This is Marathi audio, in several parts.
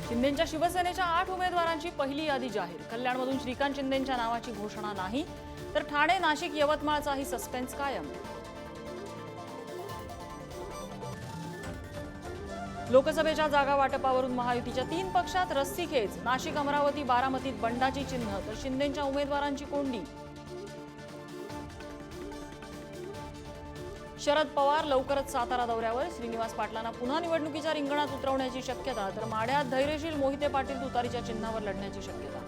शिंदेंच्या शिवसेनेच्या 8 उमेदवारांची पहिली यादी जाहीर। कल्याणमधून श्रीकांत शिंदेंच्या नावाची घोषणा नाही, तर ठाणे, नाशिक, यवतमाळचाही सस्पेन्स कायम। लोकसभेच्या जागा वाटपावरून महायुतीच्या 3 पक्षात रस्सीखेच। नाशिक, अमरावती, बारामतीत बंडाची चिन्ह, तर शिंदेंच्या उमेदवारांची कोंडी। शरद पवार लवकरच सातारा दौऱ्यावर। श्रीनिवास पाटलांना पुन्हा निवडणुकीच्या रिंगणात उतरवण्याची शक्यता, तर माढ्यात धैर्यशील मोहिते पाटील तुतारीच्या चिन्हावर लढण्याची शक्यता।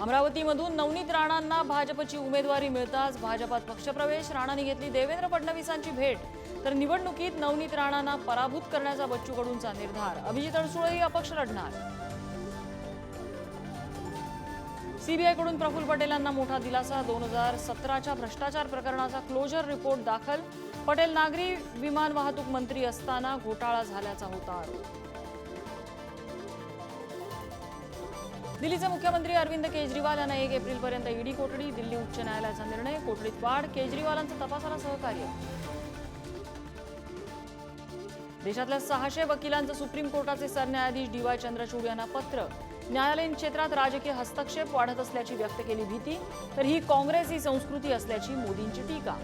अमरावतीमधून नवनीत राणांना भाजपची उमेदवारी मिळताच भाजपात पक्षप्रवेश। राणांनी घेतली देवेंद्र फडणवीसांची भेट, तर निवडणुकीत नवनीत राणांना पराभूत करण्याचा बच्चू कडूंचा निर्धार। अभिजित अडसूळही अपक्ष लढणार। सीबीआयकडून प्रफुल्ल पटेलांना मोठा दिलासा। 2017च्या भ्रष्टाचार प्रकरणाचा क्लोजर रिपोर्ट दाखल। पटेल नागरी विमान वाहतूक मंत्री असताना घोटाळा झाल्याचा होता आरोप। दिल्लीचे मुख्यमंत्री अरविंद केजरीवाल यांना 1 एप्रिलपर्यंत ईडी कोठडी। दिल्ली उच्च न्यायालयाचा निर्णय, कोठडीत वाढ। केजरीवालांचं तपासाला सहकार्य। देशातल्या 600 वकिलांचं सुप्रीम कोर्टाचे सरन्यायाधीश DY चंद्रचूड यांना पत्र। न्यायालयीन क्षेत्रात राजकीय हस्तक्षेप वाढत असल्याची व्यक्त केली भीती, तर ही काँग्रेसी संस्कृती असल्याची मोदींची टीका।